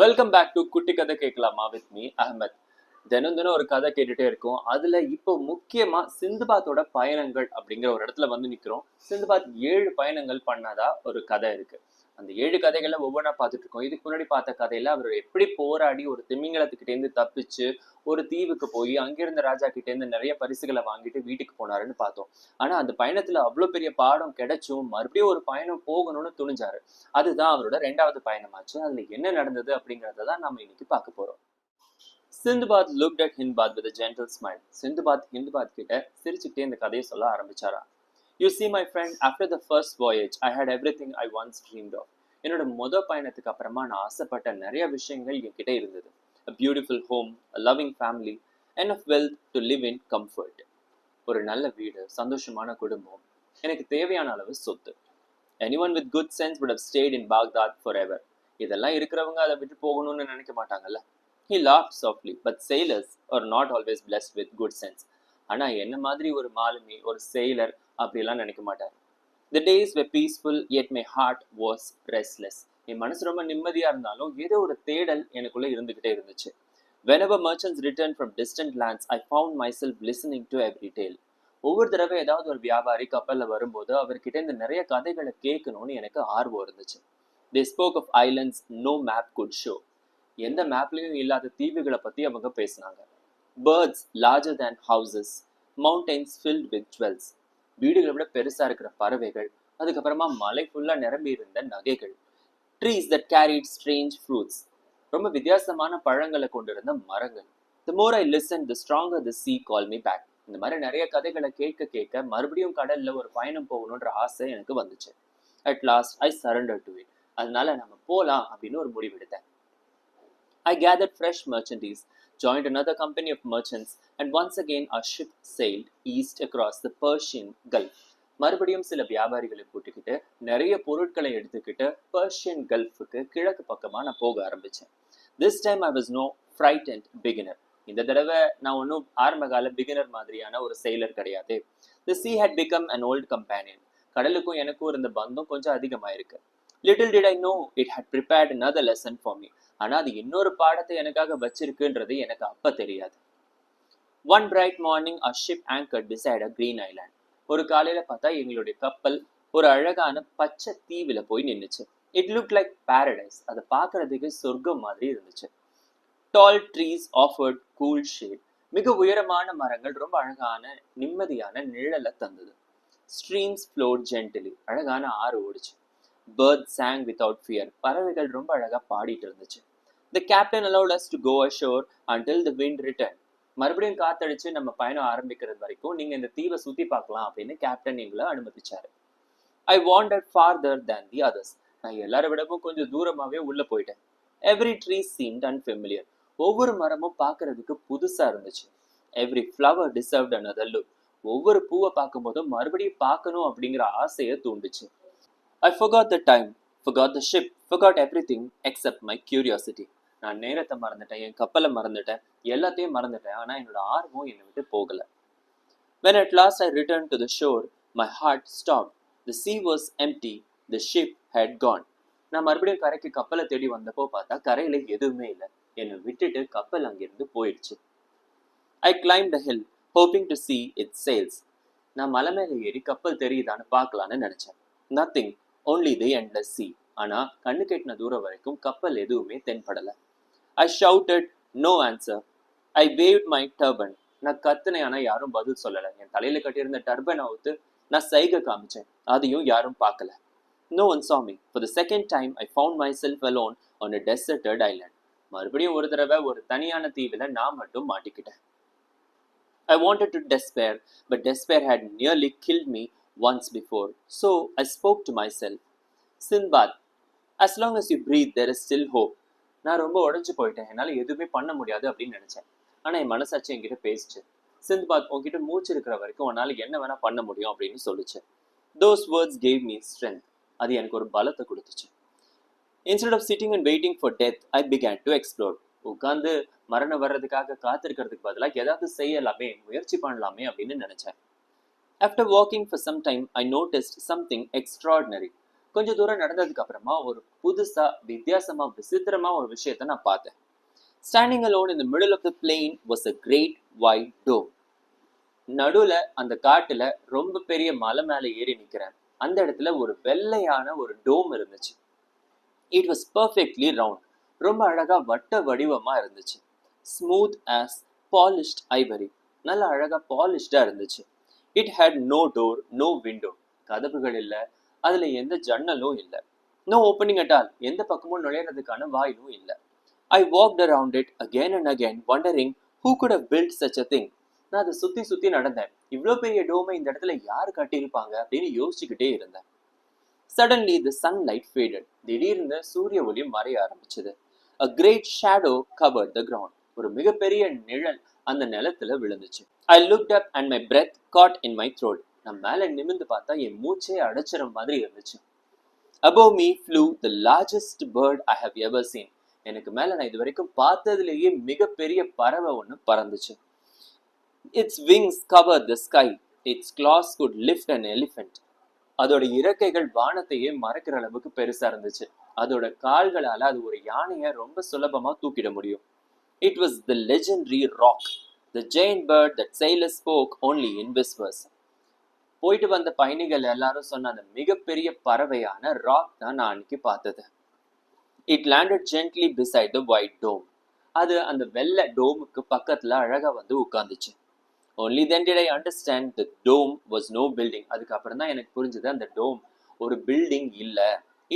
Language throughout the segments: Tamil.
வெல்கம் பேக் டு குட்டி கதை கேட்கலாமா வித் மீ அஹமத். தினம் தினம் ஒரு கதை கேட்டுட்டே இருக்கும். அதுல இப்போ முக்கியமா சிந்துபாத்தோட பயணங்கள் அப்படிங்கிற ஒரு இடத்துல வந்து நிக்கிறோம். சிந்துபாத் 7 பயணங்கள் பண்ணாதா ஒரு கதை இருக்கு. அந்த 7 கதைகளை ஒவ்வொன்றா பார்த்துட்டு இருக்கோம். இதுக்கு முன்னாடி பார்த்த கதையில அவர் எப்படி போராடி ஒரு திமிங்கலத்துக்கிட்ட இருந்து தப்பிச்சு ஒரு தீவுக்கு போய் அங்கிருந்த ராஜா கிட்ட இருந்து நிறைய பரிசுகளை வாங்கிட்டு வீட்டுக்கு போனாருன்னு பார்த்தோம். ஆனா அந்த பயணத்துல அவ்வளவு பெரிய பாடம் கிடைச்சும் மறுபடியும் ஒரு பயணம் போகணும்னு துணிஞ்சாரு. அதுதான் அவரோட 2வது பயணமாச்சு. அதுல என்ன நடந்தது அப்படிங்கறத தான் நாம இன்னைக்கு பார்க்க போறோம். Sinbad looked at Hindbad with a gentle smile. Sinbad ஹிந்துபாத் கிட்ட சிரிச்சுக்கிட்டே இந்த கதையை சொல்ல ஆரம்பிச்சாரா. You see my friend, after the first voyage, I had everything I once dreamed of. என்னோட பயணத்துக்கு அப்புறமா நான் ஆசைப்பட்ட நிறைய விஷயங்கள் என்கிட்ட இருந்தது. A beautiful home, a loving family, enough wealth to live in comfort. ஒரு நல்ல வீடு, சந்தோஷமான குடும்பம், எனக்கு தேவையான அளவு சொத்து. Anyone with good sense would have stayed in Baghdad forever. இதெல்லாம் இருக்கிறவங்க அதை விட்டு போகணும்னு நினைக்க மாட்டாங்கல்ல. He laughed softly, but sailors are not always blessed with good sense. ஆனா என்ன மாதிரி ஒரு மாலுமி, ஒரு sailor அப்படிலாம் நினைக்க மாட்டார். The days were peaceful, yet my heart was restless. என் மனசு ரொம்ப நிம்மதியா இருந்தாலும் ஏதோ ஒரு தேடல் எனக்குள்ள இருந்துகிட்டே இருந்துச்சு. Whenever merchants returned from distant lands, I found myself listening to every tale. ஒவ்வொரு தடவை ஏதாவது ஒரு வியாபாரி கப்பல்ல வரும்போது அவர்கிட்ட இந்த நிறைய கதைகளை கேட்கணும்னு எனக்கு ஆர்வம் இருந்துச்சு. They spoke of islands no map could show. எந்த மேப்லயும் இல்லாத தீவுகளை பத்தி அவங்க பேசினாங்க. Birds larger than houses, mountains filled with jewels. வீடுகளை விட பெருசா இருக்கிற பறவைகள், அதுக்கப்புறமா மலை ஃபுல்லா நிரம்பி இருந்த நகைகள். Trees that carried strange fruits. ரொம்ப வித்தியாசமான பழங்களை கொண்டிருந்த மரங்கள். The more I listened, the stronger the sea called me back. இந்த மாதிரி நிறைய கதைகளை கேட்க கேட்க மறுபடியும் கடல்ல ஒரு பயணம் போகணுன்ற ஆசை எனக்கு வந்துச்சு. At last I surrendered to it. அதனால நம்ம போலாம் அப்படின்னு ஒரு முடிவெடுத்தேன். I gathered fresh merchandise, joined another company of merchants, and once again our ship sailed east across the Persian Gulf. மறுபடியும் சில வியாபாரிகளை கூட்டிக்கிட்டு நிறைய பொருட்களை எடுத்துக்கிட்டு பர்ஷியன் கல்ஃபுக்கு கிழக்கு பக்கமா நான் போக ஆரம்பிச்சேன். This time I was no frightened beginner. இந்த தடவை நான் ஒன்றும் ஆரம்பகால பிகினர் மாதிரியான ஒரு செயலர் கிடையாது. The sea had become an old companion. கடலுக்கும் எனக்கும் இருந்த பந்தம் கொஞ்சம் அதிகமாயிருக்கு. Little did I know it had prepared another lesson for me. ஆனா அது இன்னொரு பாடத்தை எனக்காக வச்சிருக்குன்றது எனக்கு அப்ப தெரியாது. One bright morning our ship anchored beside a green island. ஒரு காலையில பார்த்தா எங்களுடைய கப்பல் ஒரு அழகான பச்சை தீவுல போய் நின்னுச்சு. It looked like paradise. அதை பார்க்கறதுக்கு சொர்க்கம் மாதிரி இருந்துச்சு. Tall trees offered cool shade. மிக உயரமான மரங்கள் ரொம்ப அழகான நிம்மதியான நிழலை தந்தது. Streams flowed gently. அழகான ஆறு ஓடுச்சு. Birds sang without fear. பறவைகள் ரொம்ப அழகா பாடிட்டு இருந்துச்சு. The captain allowed us to go ashore until the wind returned. மறுபடியும் காத்தடிச்சு நம்ம பயணம் ஆரம்பிக்கிறது வரைக்கும் நீங்க இந்த தீவை சுத்தி பார்க்கலாம் அப்படின்னு கேப்டன் எங்களை அனுமதிச்சாரு. I wandered farther than the others. நான் எல்லாரை விடவும் கொஞ்சம் தூரமாவே உள்ள போயிட்டேன். Every tree seemed unfamiliar. ஒவ்வொரு மரமும் பார்க்கறதுக்கு புதுசா இருந்துச்சு. Every flower deserved another look. ஒவ்வொரு பூவை பார்க்கும்போதும் மறுபடியும் பார்க்கணும் அப்படிங்கிற ஆசையை தூண்டுச்சு. I forgot the time, forgot the ship, forgot everything except my curiosity. நான் நேரத்தை மறந்துட்டேன், என் கப்பலை மறந்துட்டேன், எல்லாத்தையும் மறந்துட்டேன். ஆனா என்னோட ஆர்வம் என்னை விட்டு போகல. When at last I returned to the shore, my heart stopped. The sea was empty, the ship had gone. நான் மறுபடியும் கரைக்கு கப்பலை தேடி வந்தப்போ பார்த்தா கரையில எதுவுமே இல்லை. என்னை விட்டுட்டு கப்பல் அங்கிருந்து போயிடுச்சு. I climbed a hill, hoping to see its sails. நான் மலை மேல ஏறி கப்பல் தெரியுதான்னு பார்க்கலான்னு நினைச்சேன். Nothing, only the endless sea. ஆனா கண்ணு கெட்டின தூரம் வரைக்கும் கப்பல் எதுவுமே தென்படல. I shouted, no answer. I waved my turban. நான் கத்துனேன், ஆனா யாரும் பதில் சொல்லல. என் தலையில கட்டியிருந்த டர்பன் அவுத்து நான் சைகை காமிச்சேன். அதையும் யாரும் பார்க்கல. No one saw me. For the second time, I found myself alone on a deserted island. மறுபடியும் ஒரு தடவை ஒரு தனியான தீவுல நான் மட்டும் மாட்டிக்கிட்டேன். I wanted to despair, but despair had nearly killed me once before. So I spoke to myself. Sinbad, as long as you breathe, there is still hope. நான் ரொம்ப உடைஞ்சு போயிட்டேன், என்னால் எதுவுமே பண்ண முடியாது அப்படின்னு நினைச்சேன். ஆனால் என் மனசாட்சி என்கிட்ட பேசிச்சு. சிந்த்பாத், உன்கிட்ட மூச்சு இருக்கிற வரைக்கும் உன்னால் என்ன வேணா பண்ண முடியும் அப்படின்னு சொல்லிச்சு. Those words gave me strength. அது எனக்கு ஒரு பலத்தை கொடுத்துச்சு. Instead of sitting and waiting for death, I began to explore. உட்காந்து மரணம் வர்றதுக்காக காத்திருக்கிறதுக்கு பதிலாக ஏதாவது செய்யலாமே, முயற்சி பண்ணலாமே அப்படின்னு நினைச்சேன். After walking for some time, I noticed something extraordinary. கொஞ்ச தூரம் நடந்ததுக்கு அப்புறமா ஒரு புதுசா வித்தியாசமா விசித்திரமா ஒரு விஷயத்த நான் பார்த்தேன். Standing alone in the middle of the plain was a great white dome. நடுவுல அந்த காட்டுல ரொம்ப பெரிய மலை மேல ஏறி நிக்கிறேன். அந்த இடத்துல ஒரு வெள்ளையான ஒரு டோம் இருந்துச்சு. It was perfectly round. ரொம்ப அழகா வட்ட வடிவமா இருந்துச்சு. Smooth as polished ivory. நல்ல அழகா பாலிஷ்டா இருந்துச்சு. It had no door, no window. கதவுகள் இல்லை, அதுல எந்த ஜன்னலும் இல்லை. No opening at all. எந்த பக்கமும் நுழையிறதுக்கான வாயிலும் இல்லை. I walked around it again and again wondering who could have built such a thing. நான் அதை சுத்தி சுத்தி நடந்தேன். இவ்வளோ பெரிய டோமை இந்த இடத்துல யாரு கட்டியிருப்பாங்க அப்படின்னு யோசிச்சுக்கிட்டே இருந்தேன். சடன்லி தி சன்லைட் ஃபேடட். திடீர்னு சூரிய ஒளி மறைய ஆரம்பிச்சது. A great shadow covered the ground. ஒரு மிகப்பெரிய நிழல் அந்த நிலத்துல விழுந்துச்சு. I looked up and my breath caught in my throat. நான் மேல நிமிர்ந்து பார்த்தா என் மூச்சே அடைச்சிற மாதிரி இருந்துச்சு. Above me flew the largest bird I have ever seen. எனக்கு மேல நான் இது வரைக்கும் பார்த்ததுலேயே மிகப்பெரிய பறவை ஒன்று பறந்துச்சு. Its wings covered the sky. Its claws could lift an elephant. அதோட இறக்கைகள் வானத்தையே மறைக்கிற அளவுக்கு பெருசா இருந்துச்சு. அதோட கால்களால அது ஒரு யானையை ரொம்ப சுலபமா தூக்கிட முடியும். It was the legendary rock, the giant bird that sailors spoke only in whispers. போயிட்டு வந்த பயணிகள் எல்லாரும் சொன்ன அந்த மிகப்பெரிய பறவையான ராக் தான் நான் அன்னைக்கு பார்த்தது. It landed gently beside the white dome. அது அந்த வெள்ளை டோமுக்கு பக்கத்துல அழகா வந்து உட்கார்ந்துச்சு. Only then did I understand the dome was no building. அதுக்கப்புறம் தான் எனக்கு புரிஞ்சது அந்த டோம் ஒரு பில்டிங் இல்ல.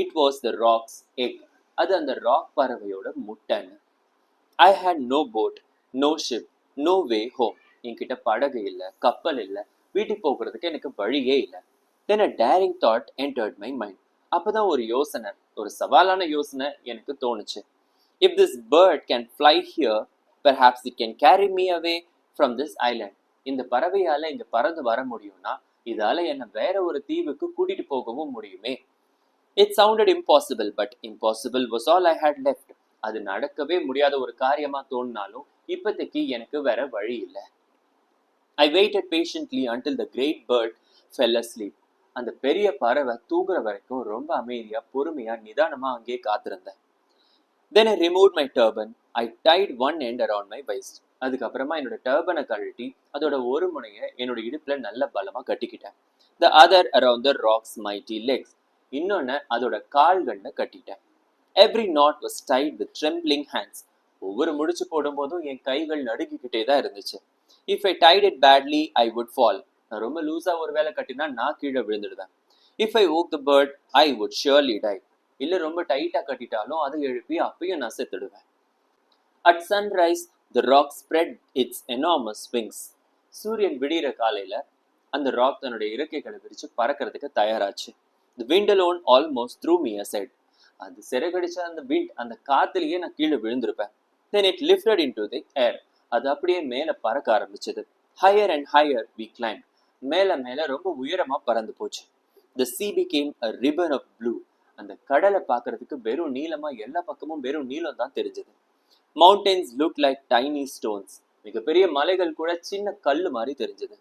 It was the rock's egg. அது அந்த ராக் பறவையோட முட்டைன்னு. I had no boat, no ship, no way home. என்கிட்ட படகு இல்ல, கப்பல் இல்ல, வீட்டுக்கு போகிறதுக்கு எனக்கு வழியே இல்லை. Then a daring thought entered my mind. அப்பதான் ஒரு யோசனை, ஒரு சவாலான யோசனை எனக்கு தோணுச்சு. If this bird can fly here, perhaps it can carry me away from this island. இந்த பறவையால இங்க பறந்து வர முடியும்னா இதால என்ன வேற ஒரு தீவுக்கு கூட்டிட்டு போகவும் முடியுமே. It sounded impossible, but impossible was all I had left. அது நடக்கவே முடியாத ஒரு காரியமா தோணினாலும் இப்போதைக்கு எனக்கு வேற வழி இல்லை. I waited patiently until the great bird fell asleep. அந்த பெரிய பறவை தூங்குற வரைக்கும் ரொம்ப அமைதியா பொறுமையா நிதானமா அங்கே காத்திருந்தேன். Then I removed my turban. I tied one end around my waist. அதுக்கப்புறமா என்னோட டர்பனை கழட்டி அதோட ஒரு முனையை என்னோட இடுப்புல நல்ல பலமா கட்டிக்கிட்டேன். The other around the rock's mighty legs. இன்னொன்னு அதோட கால்கள்ல கட்டிட்டேன். Every knot was tied with trembling hands. ஒவ்வொரு முடிச்சு போடும்போதும் என் கைகள் நடுங்கிக்கிட்டே தான் இருந்துச்சு. If I tied it badly, I would fall. நான் ரொம்ப லூஸா ஒரு வேலை கட்டினா நான் கீழே விழுந்துடுவேன். If I woke the bird, I would surely die. இல்ல ரொம்ப டைட்டா கட்டிட்டாலும் அதை எழுப்பி அப்பயும் நான் செத்துடுவேன். At sunrise, the rock spread its enormous wings. சூரியன் விடிகிற காலையில அந்த ராக் தன்னுடைய இறக்கைகளை விரிச்சு பறக்கிறதுக்கு தயாராச்சு. The wind alone almost threw me aside. அது சிறகடிச்ச அந்த wind, அந்த காத்துலயே நான் கீழே விழுந்திருப்பேன். Then it lifted into the air. அது அப்படியே மேல பறக்க ஆரம்பிச்சது. Higher and higher we climbed. மேல மேல ரொம்ப உயரமா பறந்து போச்சு. The sea became a ribbon of blue. அந்த கடலை பார்க்கறதுக்கு வெறும் நீளமா எல்லா பக்கமும் வெறும் நீளம் தான் தெரிஞ்சது. Mountains looked like tiny stones. மிகப்பெரிய மலைகள் கூட சின்ன கல்லு மாதிரி தெரிஞ்சது.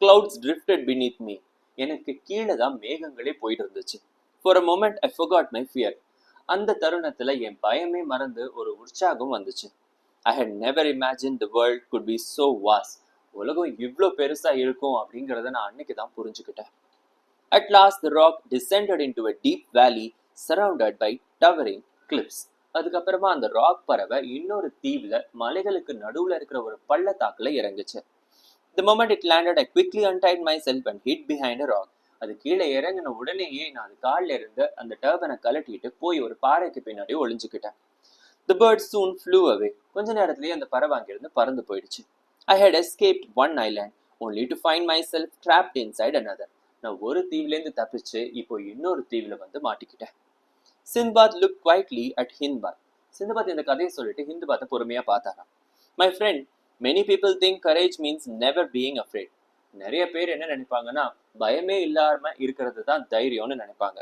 Clouds drifted beneath me. எனக்கு கீழே தான் மேகங்களே போயிட்டு இருந்துச்சு. For a moment I forgot my fear. அந்த தருணத்துல என் பயமே மறந்து ஒரு உற்சாகம் வந்துச்சு. I had never imagined the world could be so vast. உலகம் இவ்வளோ பெருசா இருக்கும் அப்படிங்கிறத நான் அன்னைக்கு தான் புரிஞ்சுக்கிட்டேன். At last the rock descended into a deep valley surrounded by towering cliffs. அதுக்கப்புறமா அந்த ராக் பறவை இன்னொரு தீவுல மலைகளுக்கு நடுவுல இருக்கிற ஒரு பள்ளத்தாக்குல இறங்குச்சு. The moment it landed, I quickly untied myself and hid behind a rock. அது கீழே இறங்கின உடனேயே நான் அது காலில் இருந்து அந்த டர்பனை கலட்டிட்டு போய் ஒரு பாறைக்கு பின்னாடி ஒளிஞ்சுக்கிட்டேன். The bird soon flew away. கொஞ்ச நேரத்திலேயே அந்த பறவை அங்கிருந்து பறந்து போயிடுச்சு. I had escaped one island only to find myself trapped inside another. நான் ஒரு தீவுலேருந்து தப்பிச்சு இப்போ இன்னொரு தீவுல வந்து மாட்டிக்கிட்டேன். Sindbad looked quietly at Hindbad. Sindbad இந்த கதையை சொல்லிட்டு ஹிந்துபாத்தை பொறுமையா பார்த்தாராம். My friend, many people think courage means never being afraid. நிறைய பேர் என்ன நினைப்பாங்கன்னா பயமே இல்லாம இருக்கிறது தான் தைரியம்னு நினைப்பாங்க.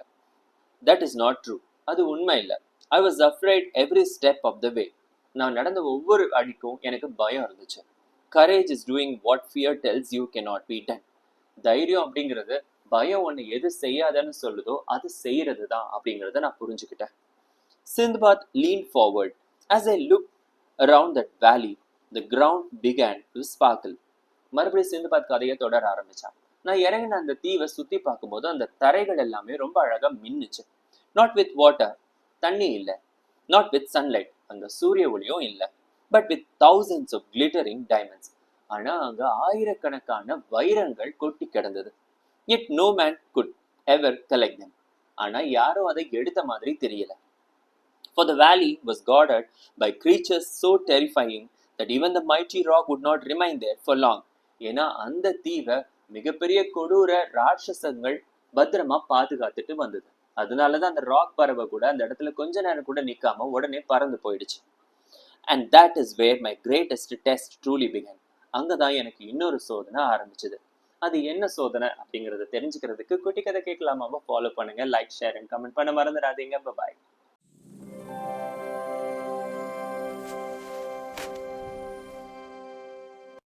That is not true. அது உண்மை இல்லை. I was afraid every step of the way. நான் நடந்த ஒவ்வொரு அடிக்கும் எனக்கு பயம் இருந்துச்சு. Courage is doing what fear tells you cannot be done. தைரியம் அப்படிங்கிறது பயம் ஒண்ணு எது செய்யாதன்னு சொல்லுதோ அது செய்யறது தான் அப்படிங்கறத நான் புரிஞ்சுக்கிட்டேன். Sindbad leaned forward. As I looked around that valley, the ground began to sparkle. மறுபடியும் சிந்துபாத் கதையை தொடர ஆரம்பிச்சான். நான் இறங்கின அந்த தீவை சுத்தி பார்க்கும்போது அந்த தரைகள் எல்லாமே ரொம்ப அழகா மின்னுச்சு. நாட் வித் வாட்டர், தண்ணி இல்லை. நாட் வித் சன்லைட், அங்க சூரிய ஒளியும் இல்லை. But with thousands of glittering diamonds. ஆனா அங்க ஆயிரக்கணக்கான வைரங்கள் கொட்டி கிடந்தது. Yet no man could ever collect them. ஆனா யாரும் அதை எடுத்த மாதிரி தெரியல. For the valley was guarded by creatures so terrifying that even the mighty rock would not remain there for long. ஏன்னா அந்த தீவை மிகப்பெரிய கொடூர ராட்சசங்கள் பத்திரமா பாதுகாத்துட்டு வந்தது. அதனாலதான் அந்த ராக் பறவை கூட அந்த இடத்துல கொஞ்ச நேரம் கூட நிக்காம உடனே பறந்து போயிடுச்சு. And that is where my greatest test truly began. அங்கதான் எனக்கு இன்னொரு சோதனை ஆரம்பிச்சது. அது என்ன சோதனை அப்படிங்கறத தெரிஞ்சுக்கிறதுக்கு குட்டி கதை கேட்கலாமாவை ஃபாலோ பண்ணுங்க. லைக், ஷேர் அண்ட் கமெண்ட் பண்ண மறந்துடாதீங்க. பாய்.